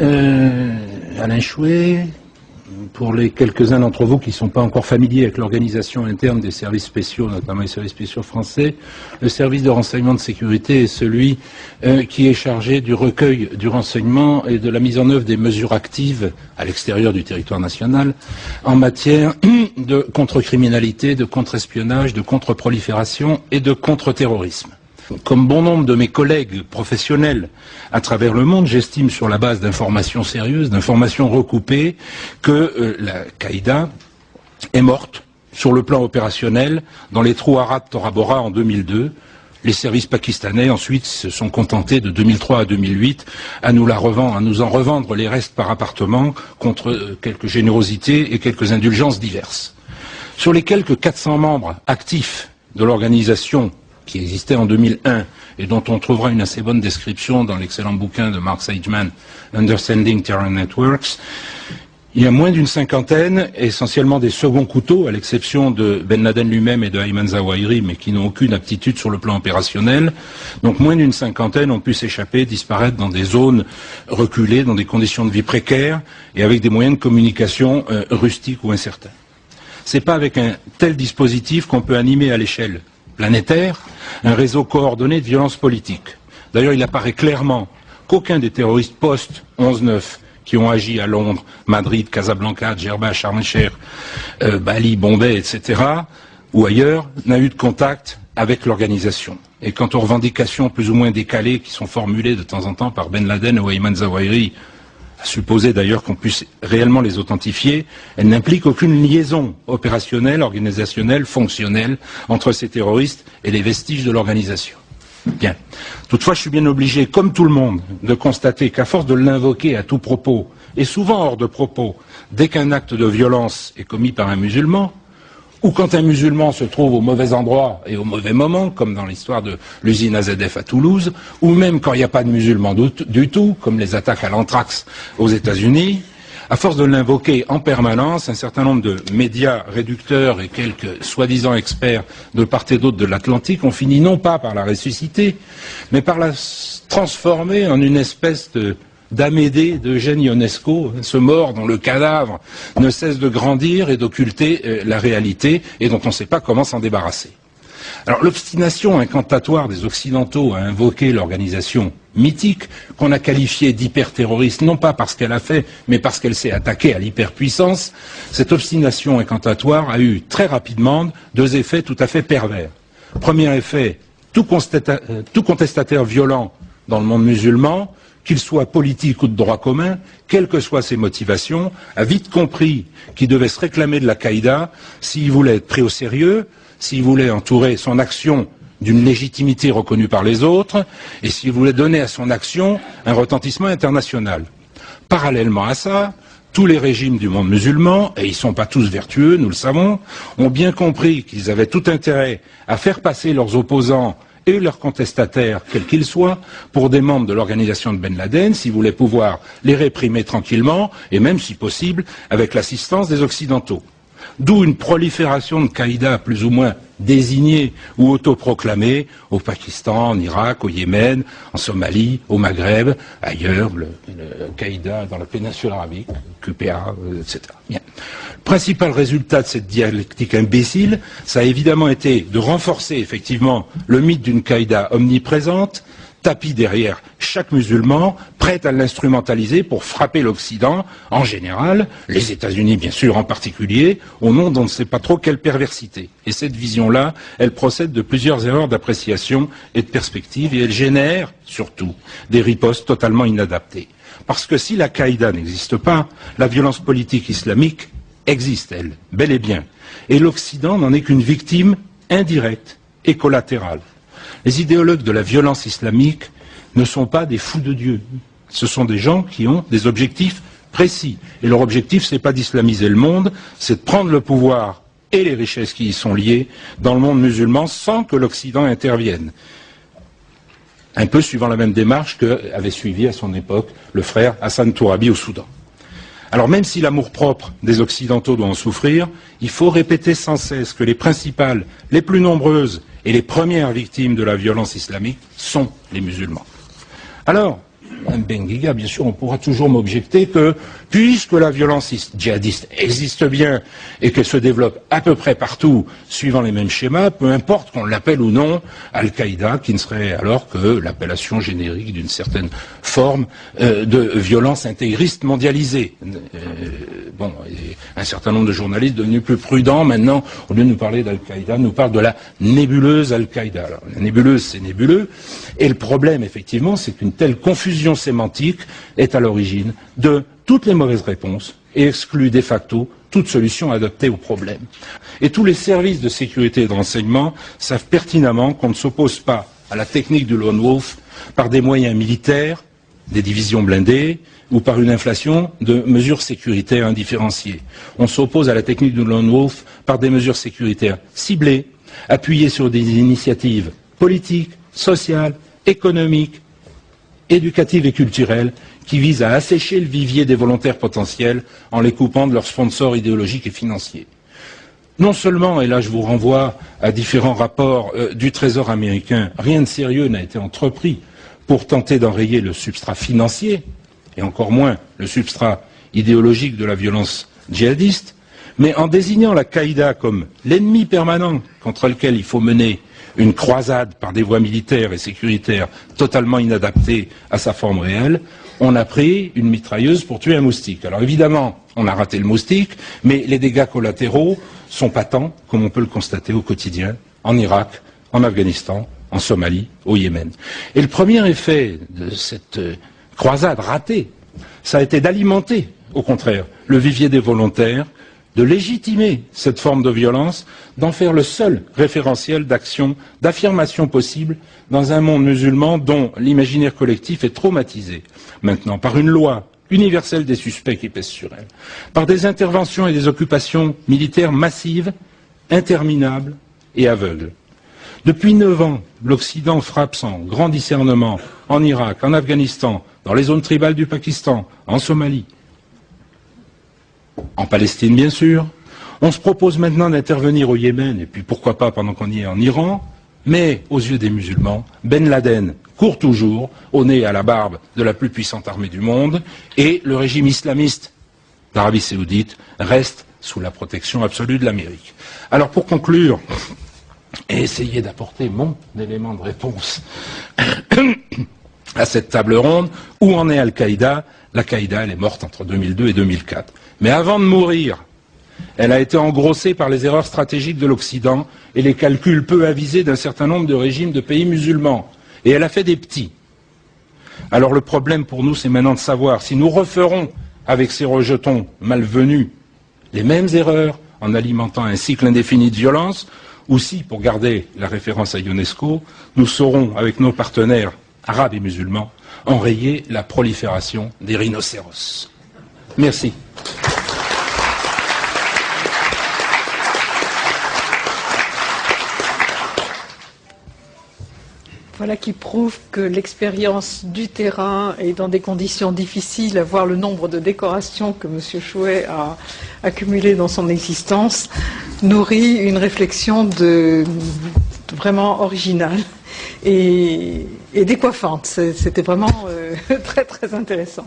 Alain Chouet, pour les quelques-uns d'entre vous qui ne sont pas encore familiers avec l'organisation interne des services spéciaux, notamment les services spéciaux français, le service de renseignement de sécurité est celui qui est chargé du recueil du renseignement et de la mise en œuvre des mesures actives à l'extérieur du territoire national en matière de contre-criminalité, de contre-espionnage, de contre-prolifération et de contre-terrorisme. Comme bon nombre de mes collègues professionnels à travers le monde, j'estime sur la base d'informations sérieuses, d'informations recoupées, que la Qaïda est morte sur le plan opérationnel dans les trous arabes Tora Bora en 2002. Les services pakistanais ensuite se sont contentés de 2003 à 2008 à nous en revendre les restes par appartement contre quelques générosités et quelques indulgences diverses. Sur les quelques 400 membres actifs de l'organisation qui existait en 2001 et dont on trouvera une assez bonne description dans l'excellent bouquin de Mark Seidman, Understanding Terror Networks, il y a moins d'une cinquantaine, essentiellement des seconds couteaux, à l'exception de Ben Laden lui-même et de Ayman Zawahiri, mais qui n'ont aucune aptitude sur le plan opérationnel. Donc moins d'une cinquantaine ont pu s'échapper, disparaître dans des zones reculées, dans des conditions de vie précaires et avec des moyens de communication rustiques ou incertains. C'est pas avec un tel dispositif qu'on peut animer à l'échelle planétaire un réseau coordonné de violence politique. D'ailleurs, il apparaît clairement qu'aucun des terroristes post-11/9 qui ont agi à Londres, Madrid, Casablanca, Djerba, Sharm el-Sheikh, Bali, Bombay, etc., ou ailleurs, n'a eu de contact avec l'organisation. Et quant aux revendications plus ou moins décalées qui sont formulées de temps en temps par Ben Laden ou Ayman Zawahiri, à supposer d'ailleurs qu'on puisse réellement les authentifier, elles n'impliquent aucune liaison opérationnelle, organisationnelle, fonctionnelle entre ces terroristes et les vestiges de l'organisation. Bien. Toutefois, je suis bien obligé, comme tout le monde, de constater qu'à force de l'invoquer à tout propos, et souvent hors de propos, dès qu'un acte de violence est commis par un musulman, ou quand un musulman se trouve au mauvais endroit et au mauvais moment, comme dans l'histoire de l'usine AZF à Toulouse, ou même quand il n'y a pas de musulmans du tout, comme les attaques à l'anthrax aux États-Unis, à force de l'invoquer en permanence, un certain nombre de médias réducteurs et quelques soi-disant experts de part et d'autre de l'Atlantique ont fini non pas par la ressusciter, mais par la transformer en une espèce d'Amédée d'Eugène Ionesco, ce mort dont le cadavre ne cesse de grandir et d'occulter la réalité et dont on ne sait pas comment s'en débarrasser. Alors l'obstination incantatoire des Occidentaux à invoquer l'organisation mythique qu'on a qualifiée d'hyperterroriste, non pas parce qu'elle a fait, mais parce qu'elle s'est attaquée à l'hyperpuissance, cette obstination incantatoire a eu très rapidement deux effets tout à fait pervers. Premier effet, tout contestataire violent dans le monde musulman, qu'il soit politique ou de droit commun, quelles que soient ses motivations, a vite compris qu'il devait se réclamer de la Qaïda s'il voulait être pris au sérieux, s'il voulait entourer son action d'une légitimité reconnue par les autres, et s'il voulait donner à son action un retentissement international. Parallèlement à ça, tous les régimes du monde musulman, et ils ne sont pas tous vertueux, nous le savons, ont bien compris qu'ils avaient tout intérêt à faire passer leurs opposants et leurs contestataires, quels qu'ils soient, pour des membres de l'organisation de Ben Laden, s'ils voulaient pouvoir les réprimer tranquillement, et même, si possible, avec l'assistance des Occidentaux. D'où une prolifération de Qaïda plus ou moins désignée ou autoproclamée au Pakistan, en Irak, au Yémen, en Somalie, au Maghreb, ailleurs, le Qaïda dans la péninsule arabique, QPA, etc. Bien. Le principal résultat de cette dialectique imbécile, ça a évidemment été de renforcer effectivement le mythe d'une Qaïda omniprésente, tapis derrière chaque musulman, prêt à l'instrumentaliser pour frapper l'Occident, en général, les États-Unis bien sûr en particulier, au nom d'on ne sait pas trop quelle perversité. Et cette vision-là, elle procède de plusieurs erreurs d'appréciation et de perspective, et elle génère, surtout, des ripostes totalement inadaptées. Parce que si la Qaïda n'existe pas, la violence politique islamique existe, elle, bel et bien. Et l'Occident n'en est qu'une victime indirecte et collatérale. Les idéologues de la violence islamique ne sont pas des fous de Dieu. Ce sont des gens qui ont des objectifs précis. Et leur objectif, c'est pas d'islamiser le monde, c'est de prendre le pouvoir et les richesses qui y sont liées dans le monde musulman sans que l'Occident intervienne. Un peu suivant la même démarche qu'avait suivi à son époque le frère Hassan Tourabi au Soudan. Alors même si l'amour-propre des Occidentaux doit en souffrir, il faut répéter sans cesse que les principales, les plus nombreuses et les premières victimes de la violence islamique sont les musulmans. Alors, Benguiga, bien sûr, on pourra toujours m'objecter que, puisque la violence djihadiste existe bien et qu'elle se développe à peu près partout, suivant les mêmes schémas, peu importe qu'on l'appelle ou non Al-Qaïda, qui ne serait alors que l'appellation générique d'une certaine forme de violence intégriste mondialisée. Un certain nombre de journalistes devenus plus prudents, maintenant, au lieu de nous parler d'Al-Qaïda, nous parlent de la nébuleuse Al-Qaïda. Alors, la nébuleuse, c'est nébuleux, et le problème, effectivement, c'est qu'une telle confusion sémantique est à l'origine de toutes les mauvaises réponses et exclut de facto toute solution adaptée au problème. Et tous les services de sécurité et de renseignement savent pertinemment qu'on ne s'oppose pas à la technique du lone wolf par des moyens militaires, des divisions blindées, ou par une inflation de mesures sécuritaires indifférenciées. On s'oppose à la technique du lone wolf par des mesures sécuritaires ciblées, appuyées sur des initiatives politiques, sociales, économiques, éducatives et culturelles qui visent à assécher le vivier des volontaires potentiels en les coupant de leurs sponsors idéologiques et financiers. Non seulement, et là je vous renvoie à différents rapports du Trésor américain, rien de sérieux n'a été entrepris pour tenter d'enrayer le substrat financier, et encore moins le substrat idéologique de la violence djihadiste, mais en désignant la Qaïda comme l'ennemi permanent contre lequel il faut mener une croisade par des voies militaires et sécuritaires totalement inadaptées à sa forme réelle, on a pris une mitrailleuse pour tuer un moustique. Alors évidemment, on a raté le moustique, mais les dégâts collatéraux sont patents, comme on peut le constater au quotidien, en Irak, en Afghanistan, en Somalie, au Yémen. Et le premier effet de cette croisade ratée, ça a été d'alimenter, au contraire, le vivier des volontaires, de légitimer cette forme de violence, d'en faire le seul référentiel d'action, d'affirmation possible dans un monde musulman dont l'imaginaire collectif est traumatisé maintenant par une loi universelle des suspects qui pèse sur elle, par des interventions et des occupations militaires massives, interminables et aveugles. Depuis 9 ans, l'Occident frappe sans grand discernement en Irak, en Afghanistan, dans les zones tribales du Pakistan, en Somalie, en Palestine bien sûr. On se propose maintenant d'intervenir au Yémen, et puis pourquoi pas pendant qu'on y est en Iran, mais aux yeux des musulmans, Ben Laden court toujours au nez et à la barbe de la plus puissante armée du monde, et le régime islamiste d'Arabie Saoudite reste sous la protection absolue de l'Amérique. Alors pour conclure, et essayer d'apporter mon élément de réponse à cette table ronde, où en est Al-Qaïda? L'Al-Qaïda, elle est morte entre 2002 et 2004. Mais avant de mourir, elle a été engrossée par les erreurs stratégiques de l'Occident et les calculs peu avisés d'un certain nombre de régimes de pays musulmans. Et elle a fait des petits. Alors le problème pour nous, c'est maintenant de savoir si nous referons avec ces rejetons malvenus les mêmes erreurs en alimentant un cycle indéfini de violence, ou si, pour garder la référence à UNESCO, nous saurons, avec nos partenaires arabes et musulmans, enrayer la prolifération des rhinocéros. Merci. Voilà qui prouve que l'expérience du terrain et dans des conditions difficiles, à voir le nombre de décorations que M. Chouet a accumulées dans son existence, nourrit une réflexion vraiment originale et décoiffante. C'était vraiment très très intéressant.